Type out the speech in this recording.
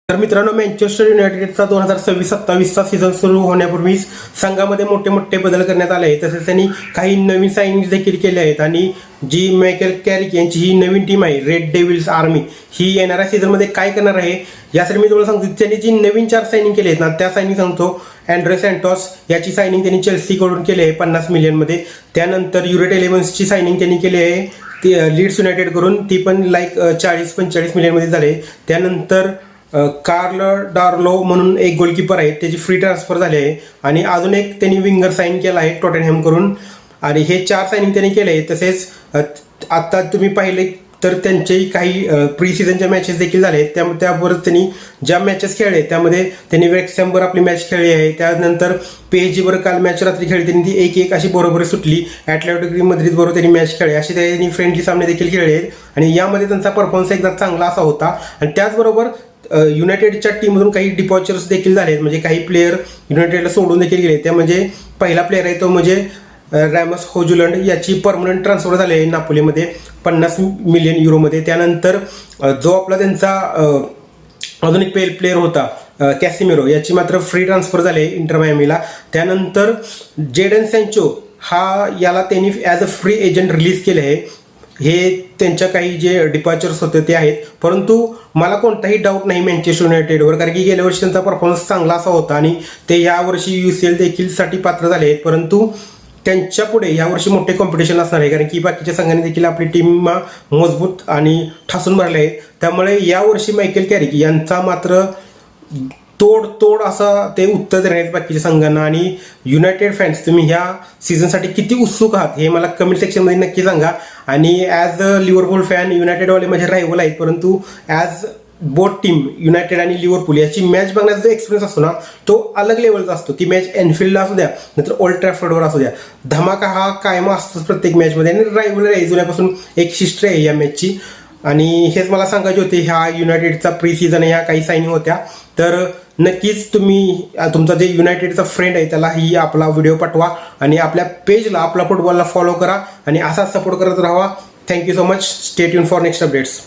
तर मित्रांनो, Manchester युनायटेडचा 2026-27चा season सुरू होण्यापूर्वीच संघामध्ये मोठे मोठे बदल करण्यात आले आहेत. तसेच त्यांनी काही नवीन साइनिंग्स देखील केले आहेत आणि जी मायकेल कॅरिक यांची ही नवीन टीम आहे रेड डेव्हिल्स आर्मी, ही येणाऱ्या सीझनमध्ये काय करणार आहे यासाठी मी तुम्हाला सांगतो. त्यांनी जी नवीन 4 साइनिंग केले आहेत ना, त्या साइनिंग सांगतो. अँड्रे सँटोस याची साइनिंग त्यांनी चेल्सीकडून केली आहे 50 मिलियनमध्ये. त्यानंतर युरेट एलेव्हन्सची साइनिंग त्यांनी केली आहे ती लीड्स युनायटेडकडून, ती पण लाईक 40-45 मिलियनमध्ये झाले. त्यानंतर कार्ल डार्लो म्हणून एक गोलकीपर आहे, त्याची फ्री ट्रान्सफर झाली आहे. आणि अजून एक त्यांनी विंगर साईन केला आहे टॉटेनहॅम करून. आणि हे 4 साइनिंग त्यांनी केले आहे. तसेच आता तुम्ही पाहिले तर त्यांचे काही प्री सीझनच्या मॅचेस देखील झाले. त्याबरोबर त्यांनी ज्या मॅचेस खेळले त्यामध्ये त्यांनी वेक्सॅमवर आपली मॅच खेळली आहे. त्यानंतर PSG बरोबर काल मॅच रात्री खेळली, त्यांनी ती 1-1 अशी बरोबर सुटली. ॲटलेटिको मद्रिद बरोबर त्यांनी मॅच खेळली, अशी त्यांनी फ्रेंडली सामने देखील खेळले आहेत. आणि यामध्ये त्यांचा परफॉर्मन्स एकदा चांगला असा होता. आणि त्याचबरोबर युनायटेडच्या टीममधून काही डिपॉर्चर्स देखील झाले, म्हणजे काही प्लेयर युनायटेडला सोडून देखील गेले. त्या म्हणजे पहिला प्लेयर आहे तो म्हणजे रॅमस होजुलंड, याची परमनंट ट्रान्सफर झाली आहे नापोलीमध्ये 50 मिलियन युरोमध्ये. त्यानंतर जो आपला त्यांचा अजून एक प्लेयर होता कॅसिमिरो, याची मात्र फ्री ट्रान्सफर झाली आहे इंटर मायामीला. त्यानंतर जेडन सॅन्चो याला त्यांनी as a free agent release केले आहे. हे त्यांच्या काही जे डिपार्चर्स होते ते आहेत. परंतु मला कोणताही डाऊट नाही मँचेस्टर युनायटेडवर, कारण की गेल्या वर्षी त्यांचा परफॉर्मन्स चांगला असा होता आणि ते यावर्षी UCL देखील साठी पात्र झाले आहेत. परंतु त्यांच्या पुढे यावर्षी मोठे कॉम्पिटिशन असणार आहे, कारण की बाकीच्या संघांनी देखील आपली टीम मजबूत आणि ठासून भरले आहे. त्यामुळे यावर्षी मायकेल कॅरिक यांचा मात्र तोड असा ते उत्तर देणार आहेत बाकीच्या संघांना. आणि युनायटेड फॅन्स, तुम्ही ह्या सीझनसाठी किती उत्सुक आहात हे मला कमेंट सेक्शनमध्ये नक्की सांगा. आणि ॲज अ लिव्हरपूल फॅन, युनायटेडवाले माझे रायव्हल आहेत, परंतु ॲज बोथ टीम युनायटेड आणि लिव्हरपूल याची मॅच बघण्याचा जो एक्सपिरियन्स असतो ना, तो अलग लेवलचा असतो. ती मॅच एनफिल्डला असू द्या नंतर ओल्ड ट्रॅफर्डवर असू द्या, धमाका हा कायम असतोच प्रत्येक मॅचमध्ये. आणि रायव्हल आहे, जुन्यापासून एक हिस्ट्री आहे या मॅचची. आणि हेच मला सांगायचे होते, ह्या युनायटेडचा प्री सीझन ह्या काही साइनिंग होत्या. तर नक्कीच तुम्ही तुमचा जे युनायटेडचा फ्रेंड आहे त्याला ही आपला व्हिडिओ पाठवा आणि आपल्या पेजला आपला फुटबॉलला फॉलो करा आणि असाच सपोर्ट करत राहा. Thank you so much. Stay tune for next updates.